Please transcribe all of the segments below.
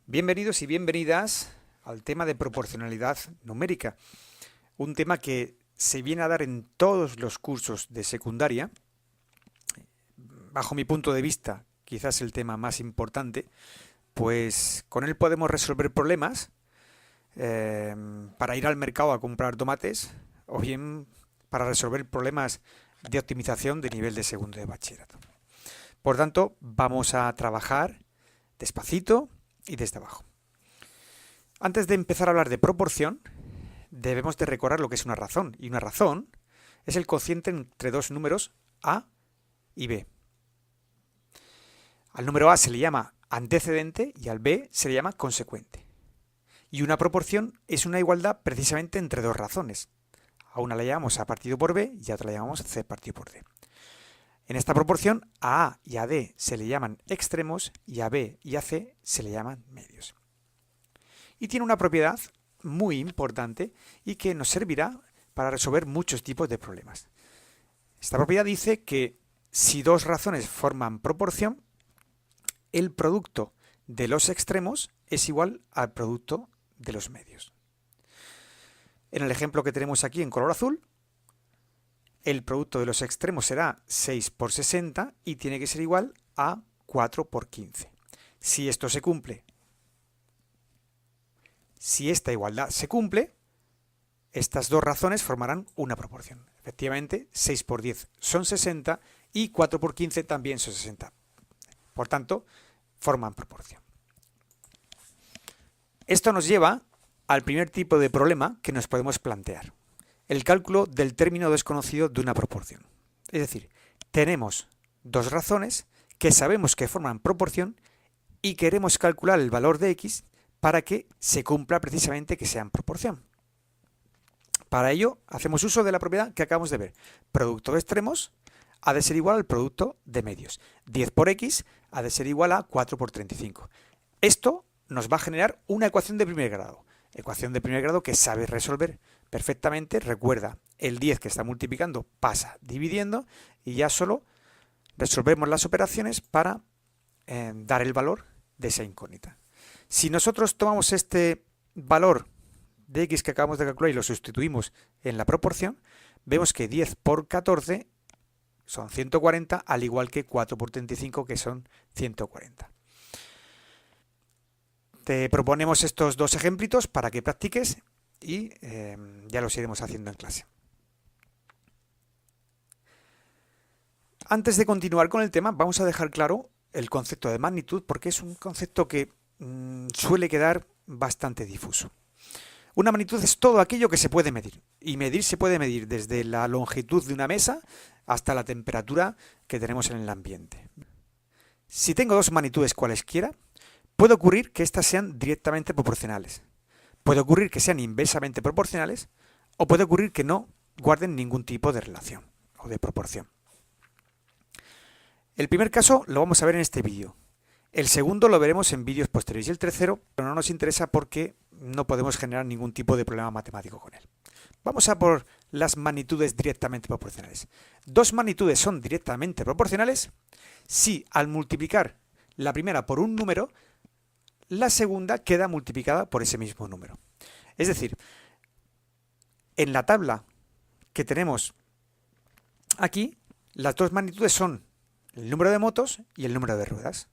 Bienvenidos y bienvenidas al tema de proporcionalidad numérica, un tema que se viene a dar en todos los cursos de secundaria. Bajo mi punto de vista, quizás el tema más importante, pues con él podemos resolver problemas para ir al mercado a comprar tomates o bien para resolver problemas de optimización de nivel de segundo de bachillerato. Por tanto, vamos a trabajar despacito y desde abajo. Antes de empezar a hablar de proporción, debemos de recordar lo que es una razón. Y una razón es el cociente entre dos números A y B. Al número A se le llama antecedente y al B se le llama consecuente. Y una proporción es una igualdad precisamente entre dos razones. A una la llamamos A partido por B y a otra la llamamos C partido por D. En esta proporción, a A y a D se le llaman extremos y a B y a C se le llaman medios. Y tiene una propiedad muy importante y que nos servirá para resolver muchos tipos de problemas. Esta propiedad dice que si dos razones forman proporción, el producto de los extremos es igual al producto de los medios. En el ejemplo que tenemos aquí en color azul, el producto de los extremos será 6 por 60 y tiene que ser igual a 4 por 15. Si esto se cumple, si esta igualdad se cumple, estas dos razones formarán una proporción. Efectivamente, 6 por 10 son 60 y 4 por 15 también son 60. Por tanto, forman proporción. Esto nos lleva al primer tipo de problema que nos podemos plantear: el cálculo del término desconocido de una proporción. Es decir, tenemos dos razones que sabemos que forman proporción y queremos calcular el valor de x para que se cumpla precisamente que sean proporción. Para ello, hacemos uso de la propiedad que acabamos de ver. Producto de extremos ha de ser igual al producto de medios. 10 por x ha de ser igual a 4 por 35. Esto nos va a generar una ecuación de primer grado. Ecuación de primer grado que sabes resolver perfectamente. Recuerda, el 10 que está multiplicando pasa dividiendo y ya solo resolvemos las operaciones para dar el valor de esa incógnita. Si nosotros tomamos este valor de x que acabamos de calcular y lo sustituimos en la proporción, vemos que 10 por 14 son 140, al igual que 4 por 35, que son 140. Te proponemos estos dos ejemplitos para que practiques y ya los iremos haciendo en clase. Antes de continuar con el tema, vamos a dejar claro el concepto de magnitud, porque es un concepto que suele quedar bastante difuso. Una magnitud es todo aquello que se puede medir, y medir se puede medir desde la longitud de una mesa hasta la temperatura que tenemos en el ambiente. Si tengo dos magnitudes cualesquiera, puede ocurrir que éstas sean directamente proporcionales, puede ocurrir que sean inversamente proporcionales o puede ocurrir que no guarden ningún tipo de relación o de proporción. El primer caso lo vamos a ver en este vídeo. El segundo lo veremos en vídeos posteriores y el tercero pero no nos interesa porque no podemos generar ningún tipo de problema matemático con él. Vamos a por las magnitudes directamente proporcionales. Dos magnitudes son directamente proporcionales si al multiplicar la primera por un número, la segunda queda multiplicada por ese mismo número. Es decir, en la tabla que tenemos aquí, las dos magnitudes son el número de motos y el número de ruedas.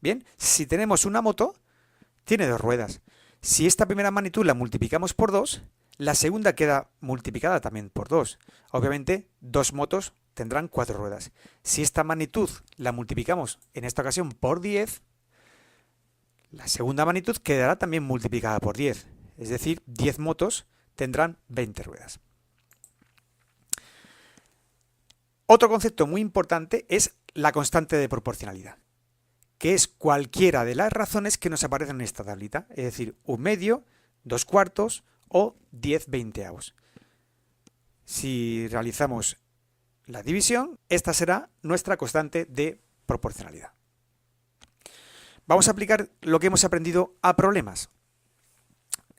Bien, si tenemos una moto, tiene dos ruedas. Si esta primera magnitud la multiplicamos por 2, la segunda queda multiplicada también por 2. Obviamente, dos motos tendrán 4 ruedas. Si esta magnitud la multiplicamos, en esta ocasión, por 10, la segunda magnitud quedará también multiplicada por 10. Es decir, 10 motos tendrán 20 ruedas. Otro concepto muy importante es la constante de proporcionalidad, que es cualquiera de las razones que nos aparecen en esta tablita, es decir, 1/2, 2/4 o 10/20. Si realizamos la división, esta será nuestra constante de proporcionalidad. Vamos a aplicar lo que hemos aprendido a problemas.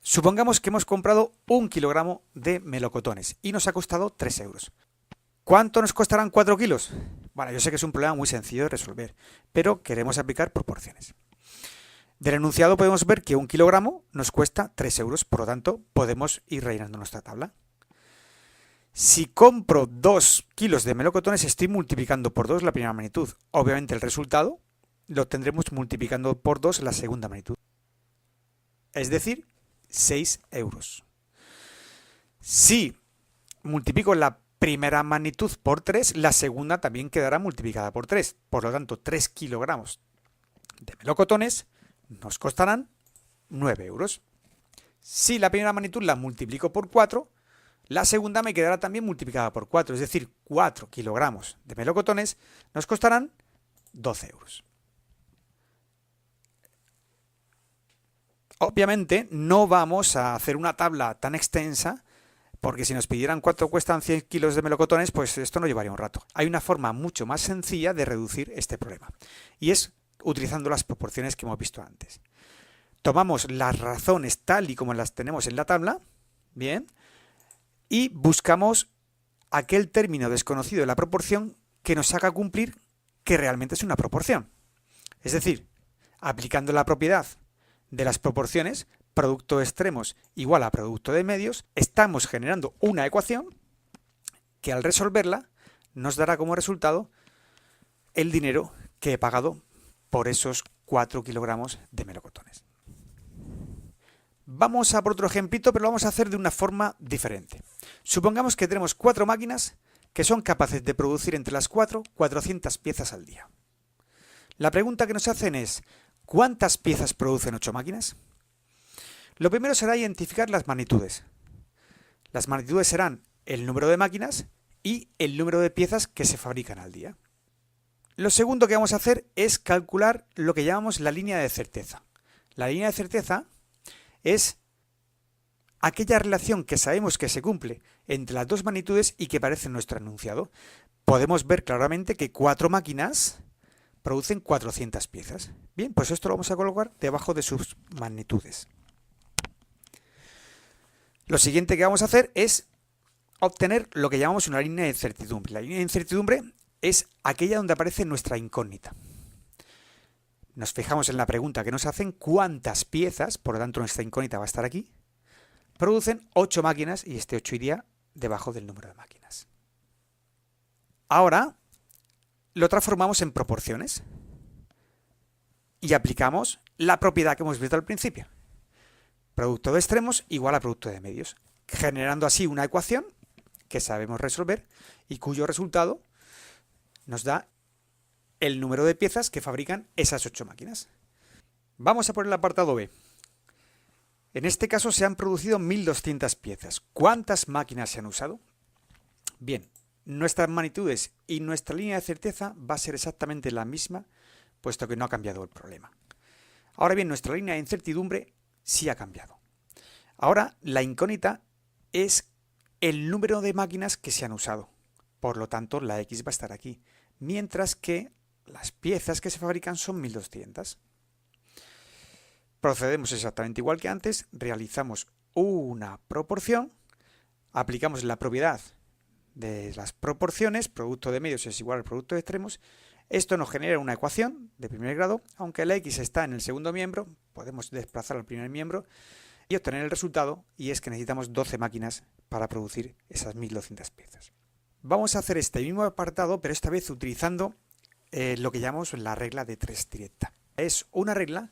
Supongamos que hemos comprado 1 kilogramo de melocotones y nos ha costado 3 euros. ¿Cuánto nos costarán 4 kilos? Bueno, yo sé que es un problema muy sencillo de resolver, pero queremos aplicar proporciones. Del enunciado podemos ver que 1 kilogramo nos cuesta 3 euros, por lo tanto podemos ir rellenando nuestra tabla. Si compro 2 kilos de melocotones, estoy multiplicando por 2 la primera magnitud. Obviamente el resultado lo tendremos multiplicando por 2 la segunda magnitud. Es decir, 6 euros. Si multiplico la primera magnitud por 3, la segunda también quedará multiplicada por 3. Por lo tanto, 3 kilogramos de melocotones nos costarán 9 euros. Si la primera magnitud la multiplico por 4, la segunda me quedará también multiplicada por 4, es decir, 4 kilogramos de melocotones nos costarán 12 euros. Obviamente no vamos a hacer una tabla tan extensa, porque si nos pidieran cuánto cuestan 100 kilos de melocotones, pues esto nos llevaría un rato. Hay una forma mucho más sencilla de reducir este problema, y es utilizando las proporciones que hemos visto antes. Tomamos las razones tal y como las tenemos en la tabla, bien, y buscamos aquel término desconocido de la proporción que nos haga cumplir que realmente es una proporción. Es decir, aplicando la propiedad de las proporciones, producto de extremos igual a producto de medios, estamos generando una ecuación que al resolverla nos dará como resultado el dinero que he pagado por esos 4 kilogramos de melocotones. Vamos a por otro ejemplito, pero lo vamos a hacer de una forma diferente. Supongamos que tenemos 4 máquinas que son capaces de producir entre las 400 piezas al día. La pregunta que nos hacen es, ¿cuántas piezas producen 8 máquinas? Lo primero será identificar las magnitudes. Las magnitudes serán el número de máquinas y el número de piezas que se fabrican al día. Lo segundo que vamos a hacer es calcular lo que llamamos la línea de certeza. La línea de certeza es aquella relación que sabemos que se cumple entre las dos magnitudes y que aparece en nuestro enunciado. Podemos ver claramente que 4 máquinas producen 400 piezas. Bien, pues esto lo vamos a colocar debajo de sus magnitudes. Lo siguiente que vamos a hacer es obtener lo que llamamos una línea de incertidumbre. La línea de incertidumbre es aquella donde aparece nuestra incógnita. Nos fijamos en la pregunta que nos hacen, ¿cuántas piezas? Por lo tanto, nuestra incógnita va a estar aquí. Producen 8 máquinas y este 8 iría debajo del número de máquinas. Ahora lo transformamos en proporciones y aplicamos la propiedad que hemos visto al principio. Producto de extremos igual a producto de medios, generando así una ecuación que sabemos resolver y cuyo resultado nos da el número de piezas que fabrican esas 8 máquinas. Vamos a por el apartado B. En este caso se han producido 1200 piezas. ¿Cuántas máquinas se han usado? Bien, nuestras magnitudes y nuestra línea de certeza va a ser exactamente la misma, puesto que no ha cambiado el problema. Ahora bien, nuestra línea de incertidumbre sí ha cambiado. Ahora la incógnita es el número de máquinas que se han usado. Por lo tanto, la X va a estar aquí, mientras que las piezas que se fabrican son 1200. Procedemos exactamente igual que antes, realizamos una proporción, aplicamos la propiedad de las proporciones, producto de medios es igual al producto de extremos. Esto nos genera una ecuación de primer grado, aunque la X está en el segundo miembro, podemos desplazar al primer miembro y obtener el resultado, y es que necesitamos 12 máquinas para producir esas 1200 piezas. Vamos a hacer este mismo apartado, pero esta vez utilizando lo que llamamos la regla de 3 directa. Es una regla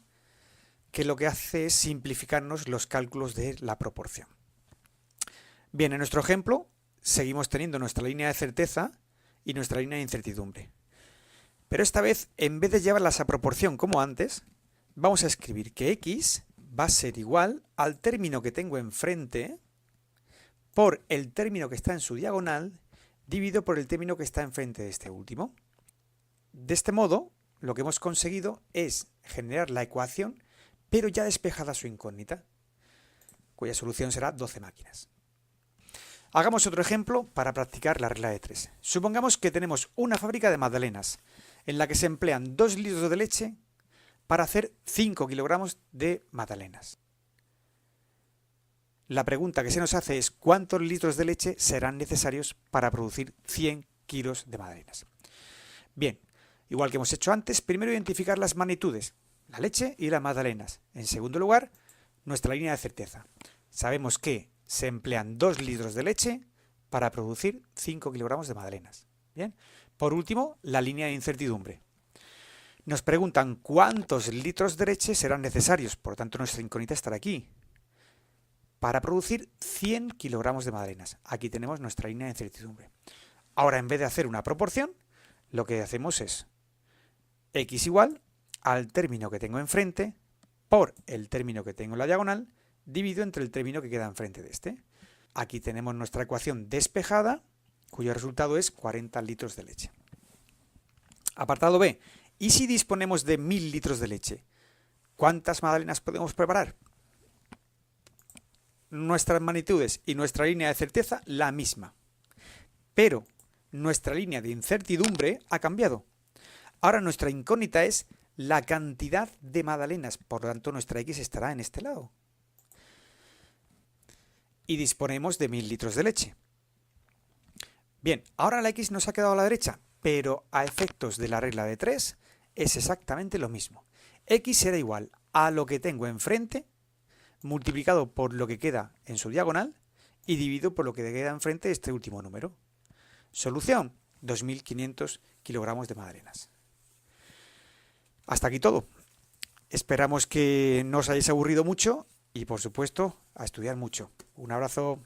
que lo que hace es simplificarnos los cálculos de la proporción. Bien, en nuestro ejemplo seguimos teniendo nuestra línea de certeza y nuestra línea de incertidumbre. Pero esta vez, en vez de llevarlas a proporción como antes, vamos a escribir que X va a ser igual al término que tengo enfrente por el término que está en su diagonal dividido por el término que está enfrente de este último. De este modo, lo que hemos conseguido es generar la ecuación, pero ya despejada su incógnita, cuya solución será 12 máquinas. Hagamos otro ejemplo para practicar la regla de 3. Supongamos que tenemos una fábrica de magdalenas en la que se emplean 2 litros de leche para hacer 5 kilogramos de magdalenas. La pregunta que se nos hace es ¿cuántos litros de leche serán necesarios para producir 100 kilos de magdalenas? Bien, igual que hemos hecho antes, primero identificar las magnitudes. la leche y las magdalenas. En segundo lugar, nuestra línea de certeza. Sabemos que se emplean 2 litros de leche para producir 5 kilogramos de magdalenas. Bien. Por último, la línea de incertidumbre. Nos preguntan cuántos litros de leche serán necesarios, por lo tanto nuestra incógnita estará aquí, para producir 100 kilogramos de magdalenas. Aquí tenemos nuestra línea de incertidumbre. Ahora, en vez de hacer una proporción, lo que hacemos es x igual al término que tengo enfrente por el término que tengo en la diagonal, dividido entre el término que queda enfrente de este. Aquí tenemos nuestra ecuación despejada, cuyo resultado es 40 litros de leche. Apartado B. ¿Y si disponemos de 1000 litros de leche? ¿Cuántas magdalenas podemos preparar? Nuestras magnitudes y nuestra línea de certeza la misma. Pero nuestra línea de incertidumbre ha cambiado. Ahora nuestra incógnita es la cantidad de magdalenas, por lo tanto nuestra x estará en este lado. Y disponemos de 1000 litros de leche. Bien, ahora la x nos ha quedado a la derecha, pero a efectos de la regla de 3 es exactamente lo mismo. X será igual a lo que tengo enfrente multiplicado por lo que queda en su diagonal y dividido por lo que queda enfrente de este último número. Solución, 2500 kilogramos de magdalenas. Hasta aquí todo. Esperamos que no os hayáis aburrido mucho y, por supuesto, a estudiar mucho. Un abrazo.